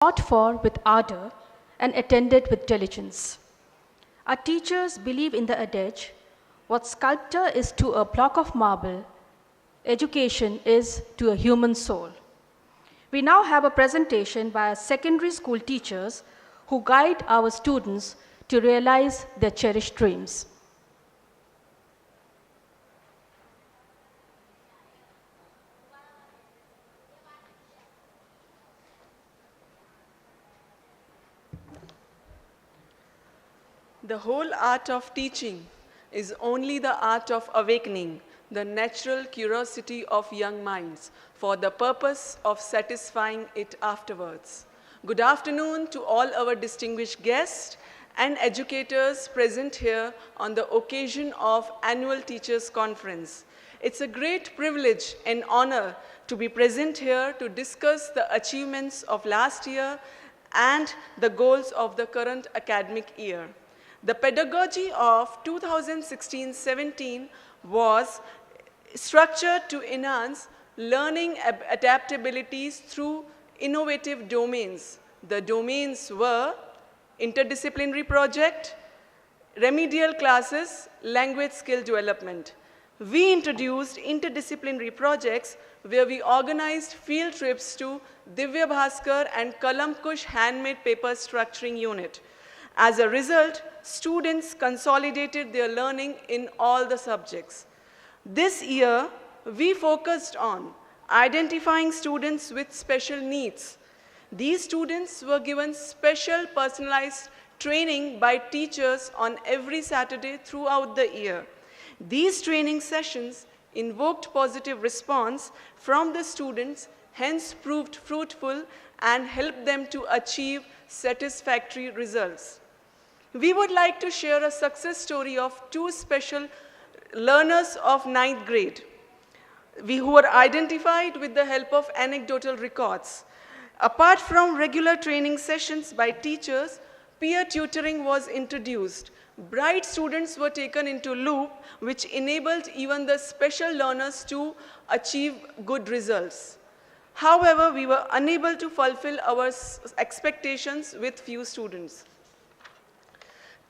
fought for with ardor and attended with diligence. Our teachers believe in the adage, what sculpture is to a block of marble, education is to a human soul. We now have a presentation by our secondary school teachers who guide our students to realize their cherished dreams. The whole art of teaching is only the art of awakening the natural curiosity of young minds for the purpose of satisfying it afterwards. Good afternoon to all our distinguished guests and educators present here on the occasion of Annual Teachers Conference. It's a great privilege and honor to be present here to discuss the achievements of last year and the goals of the current academic year. The pedagogy of 2016-17 was structured to enhance learning adaptabilities through innovative domains. The domains were interdisciplinary project, remedial classes, language skill development. We introduced interdisciplinary projects where we organized field trips to Divya Bhaskar and Kalamkush handmade paper structuring unit. As a result, students consolidated their learning in all the subjects. This year, we focused on identifying students with special needs. These students were given special personalized training by teachers on every Saturday throughout the year. These training sessions invoked positive response from the students, hence proved fruitful and helped them to achieve satisfactory results. We would like to share a success story of two special learners of 9th grade who were identified with the help of anecdotal records. Apart from regular training sessions by teachers, peer tutoring was introduced. Bright students were taken into loop, which enabled even the special learners to achieve good results. However, we were unable to fulfill our expectations with few students.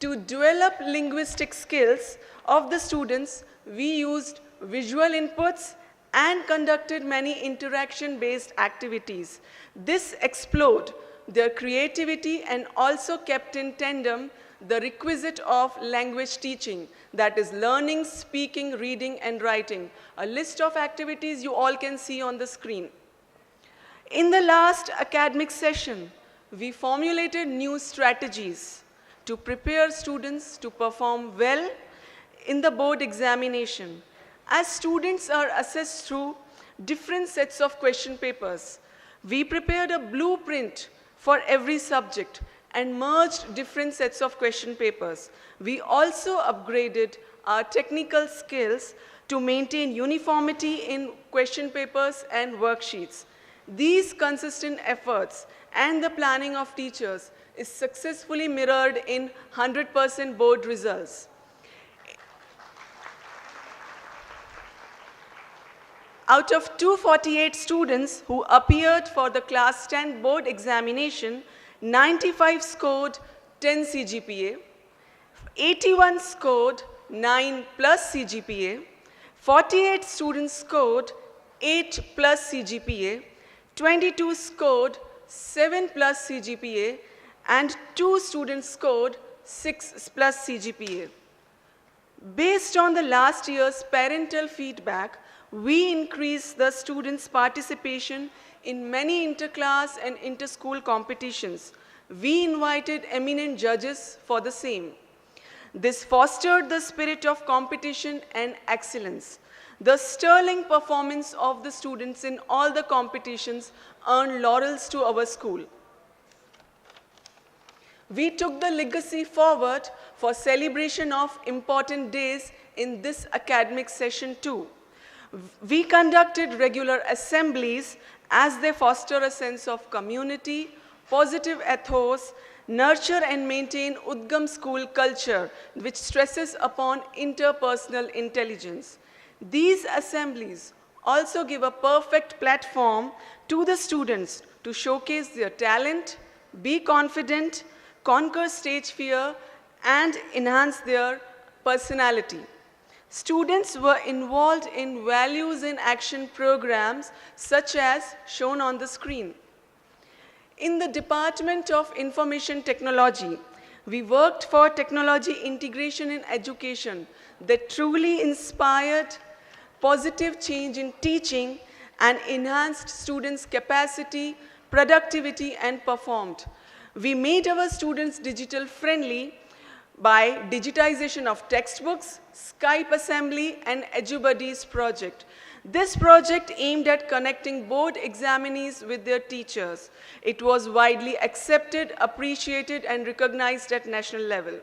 To develop linguistic skills of the students, we used visual inputs and conducted many interaction-based activities. This explored their creativity and also kept in tandem the requisite of language teaching, that is learning, speaking, reading, and writing. A list of activities you all can see on the screen. In the last academic session, we formulated new strategies to prepare students to perform well in the board examination. As students are assessed through different sets of question papers, we prepared a blueprint for every subject and merged different sets of question papers. We also upgraded our technical skills to maintain uniformity in question papers and worksheets. These consistent efforts and the planning of teachers is successfully mirrored in 100% board results. Out of 248 students who appeared for the class 10 board examination, 95 scored 10 CGPA, 81 scored 9 plus CGPA, 48 students scored 8 plus CGPA, 22 scored 7 plus CGPA, and 2 students scored 6 plus CGPA. Based on the last year's parental feedback, we increased the students' participation in many interclass and interschool competitions. We invited eminent judges for the same. This fostered the spirit of competition and excellence. The sterling performance of the students in all the competitions earned laurels to our school. We took the legacy forward for celebration of important days in this academic session too. We conducted regular assemblies as they foster a sense of community, positive ethos, nurture and maintain Udgam school culture, which stresses upon interpersonal intelligence. These assemblies also give a perfect platform to the students to showcase their talent, be confident, conquer stage fear, and enhance their personality. Students were involved in values in action programs such as shown on the screen. In the Department of Information Technology, we worked for technology integration in education that truly inspired positive change in teaching and enhanced students' capacity, productivity, and performed. We made our students digital friendly by digitization of textbooks, Skype assembly, and EduBuddies project. This project aimed at connecting board examinees with their teachers. It was widely accepted, appreciated, and recognized at national level.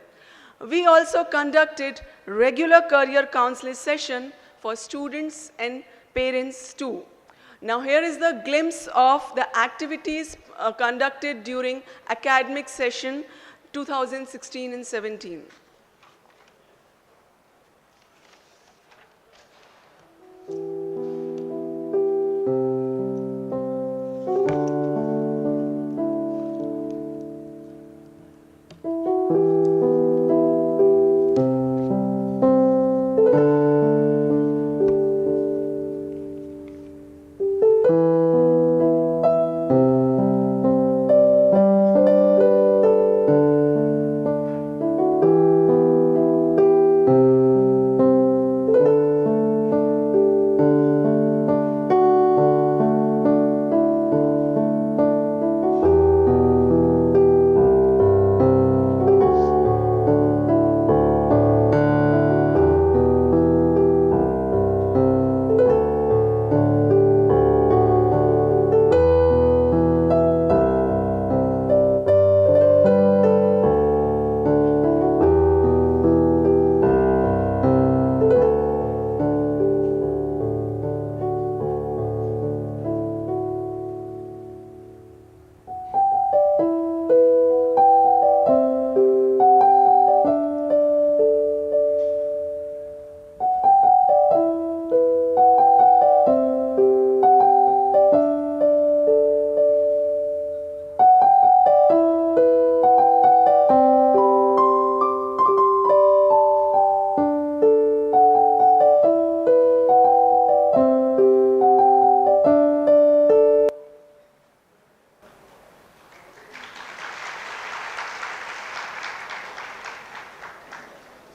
We also conducted regular career counseling session for students and parents too. Now here is the glimpse of the activities conducted during academic session 2016 and 17.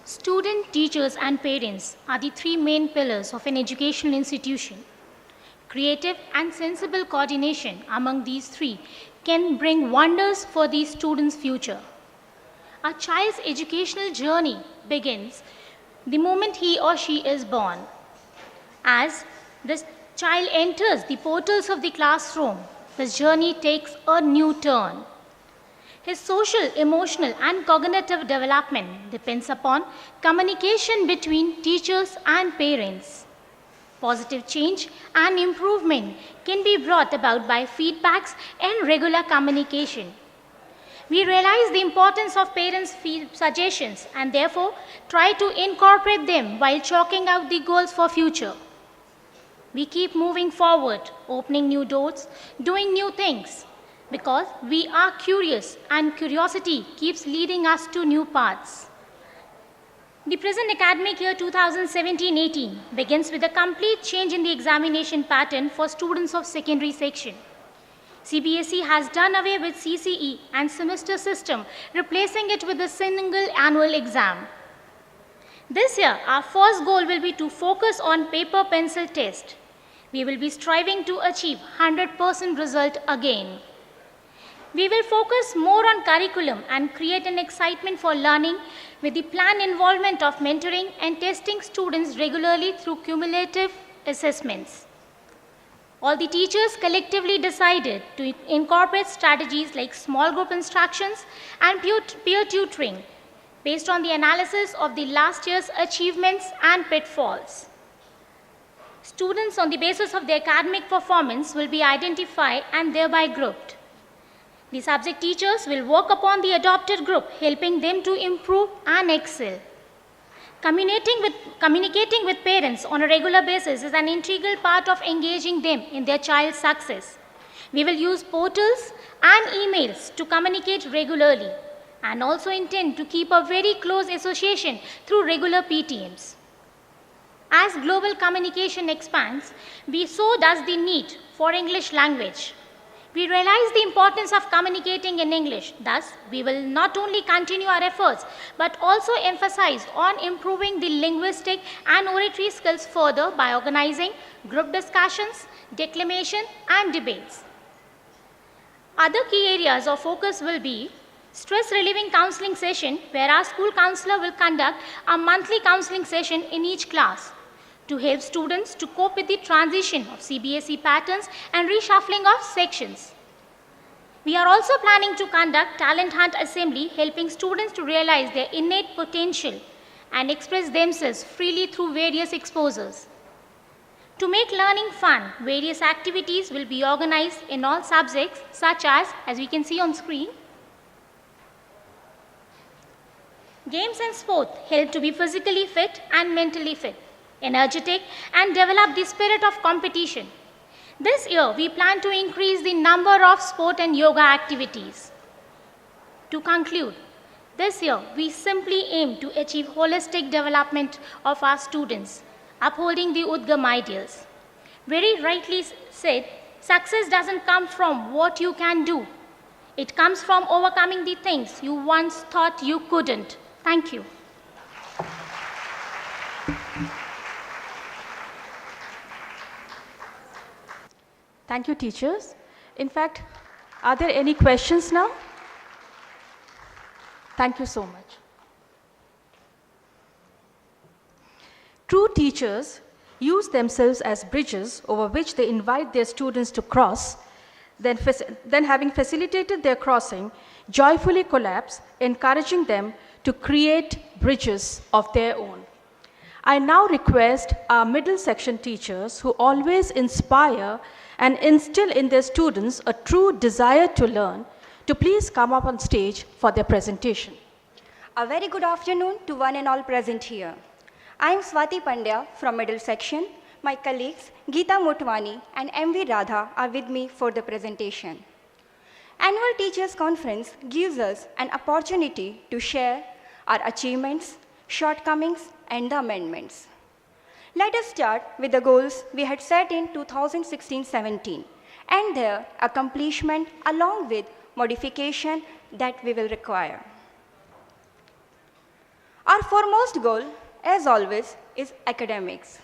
Student, teachers, and parents are the three main pillars of an educational institution. Creative and sensible coordination among these three can bring wonders for the student's future. A child's educational journey begins the moment he or she is born. As the child enters the portals of the classroom, his journey takes a new turn. His social, emotional, and cognitive development depends upon communication between teachers and parents. Positive change and improvement can be brought about by feedbacks and regular communication. We realize the importance of parents' suggestions and therefore try to incorporate them while chalking out the goals for future. We keep moving forward, opening new doors, doing new things, because we are curious and curiosity keeps leading us to new paths. The present academic year 2017-18 begins with a complete change in the examination pattern for students of secondary section. CBSE has done away with CCE and semester system, replacing it with a single annual exam. This year, our first goal will be to focus on paper-pencil test. We will be striving to achieve 100% result again. We will focus more on curriculum and create an excitement for learning with the planned involvement of mentoring and testing students regularly through cumulative assessments. All the teachers collectively decided to incorporate strategies like small group instructions and peer tutoring based on the analysis of the last year's achievements and pitfalls. Students on the basis of their academic performance will be identified and thereby grouped. The subject teachers will work upon the adopted group, helping them to improve and excel. Communicating with parents on a regular basis is an integral part of engaging them in their child's success. We will use portals and emails to communicate regularly and also intend to keep a very close association through regular PTMs. As global communication expands, so does the need for English language. We realize the importance of communicating in English. Thus, we will not only continue our efforts, but also emphasize on improving the linguistic and oratory skills further by organizing group discussions, declamation, and debates. Other key areas of focus will be stress relieving counseling session, where our school counselor will conduct a monthly counseling session in each class to help students to cope with the transition of CBSE patterns and reshuffling of sections. We are also planning to conduct talent hunt assembly, helping students to realize their innate potential and express themselves freely through various exposures. To make learning fun, various activities will be organized in all subjects, such as we can see on screen, games and sport help to be physically fit and mentally fit, energetic, and develop the spirit of competition. This year, we plan to increase the number of sport and yoga activities. To conclude, this year, we simply aim to achieve holistic development of our students, upholding the Udgam ideals. Very rightly said, success doesn't come from what you can do. It comes from overcoming the things you once thought you couldn't. Thank you. Thank you, teachers. In fact, are there any questions now? Thank you so much. True teachers use themselves as bridges over which they invite their students to cross, then having facilitated their crossing, joyfully collapse, encouraging them to create bridges of their own. I now request our middle section teachers, who always inspire and instill in their students a true desire to learn, to please come up on stage for their presentation. A very good afternoon to one and all present here. I am Swati Pandya from middle section. My colleagues Geeta Motwani and M.V. Radha are with me for the presentation. Annual Teachers Conference gives us an opportunity to share our achievements, shortcomings, and the amendments. Let us start with the goals we had set in 2016-17 and their accomplishment along with modification that we will require. Our foremost goal, as always, is academics.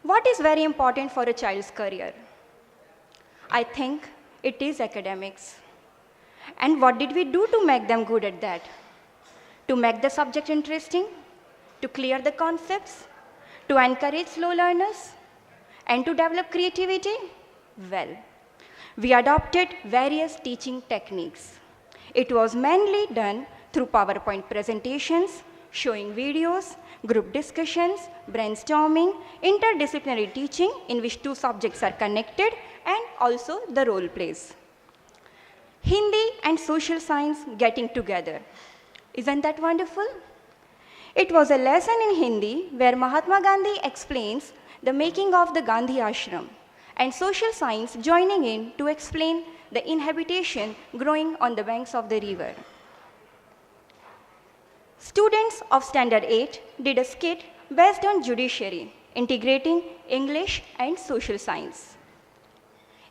What is very important for a child's career? I think it is academics. And what did we do to make them good at that? To make the subject interesting, to clear the concepts, to encourage slow learners, and to develop creativity? Well, we adopted various teaching techniques. It was mainly done through PowerPoint presentations, showing videos, group discussions, brainstorming, interdisciplinary teaching in which two subjects are connected, and also the role plays. Hindi and social science getting together. Isn't that wonderful? It was a lesson in Hindi where Mahatma Gandhi explains the making of the Gandhi Ashram, and social science joining in to explain the inhabitation growing on the banks of the river. Students of Standard 8 did a skit based on judiciary, integrating English and social science.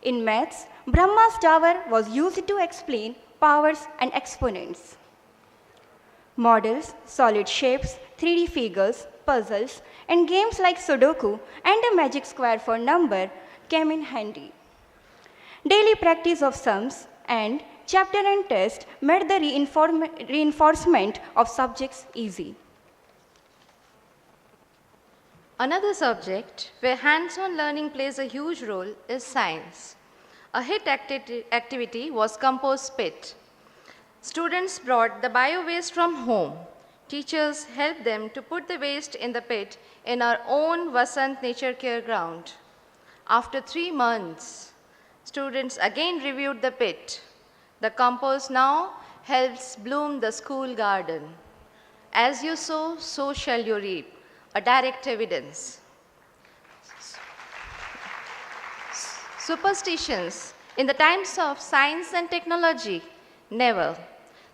In maths, Brahma's tower was used to explain powers and exponents. Models, solid shapes, 3D figures, puzzles, and games like Sudoku and a magic square for number came in handy. Daily practice of sums and chapter and test made the reinforcement of subjects easy. Another subject where hands-on learning plays a huge role is science. A hit activity was Compost Pit. Students brought the bio-waste from home. Teachers helped them to put the waste in the pit in our own Vasant Nature Care ground. After 3 months, students again reviewed the pit. The compost now helps bloom the school garden. As you sow, so shall you reap. A direct evidence. Superstitions In the times of science and technology, never.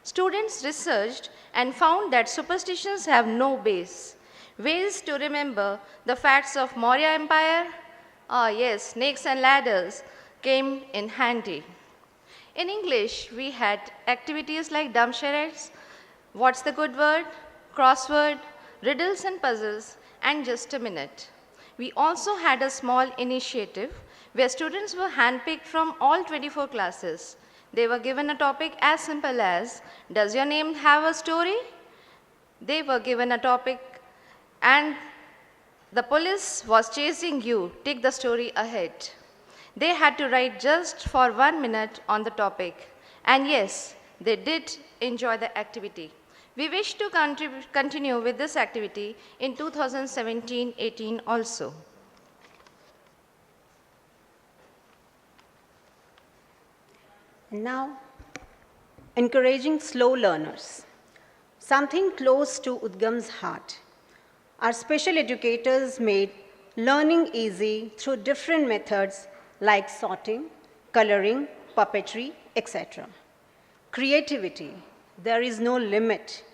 Students researched and found that superstitions have no base. Ways to remember the facts of Maurya Empire? Ah yes, snakes and ladders came in handy. In English, we had activities like dumb charades, what's the good word, crossword, riddles and puzzles, and just a minute. We also had a small initiative where students were handpicked from all 24 classes. They were given a topic as simple as, does your name have a story? They were given a topic and the police was chasing you, take the story ahead. They had to write just for 1 minute on the topic. And yes, they did enjoy the activity. We wish to continue with this activity in 2017-18 also. And now, encouraging slow learners. Something close to Udgam's heart. Our special educators made learning easy through different methods like sorting, coloring, puppetry, etc. Creativity, there is no limit.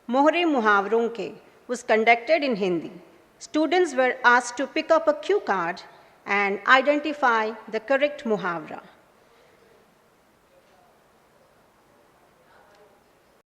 Mohre Muhavron Ke was conducted in Hindi. Students were asked to pick up a cue card and identify the correct muhavra.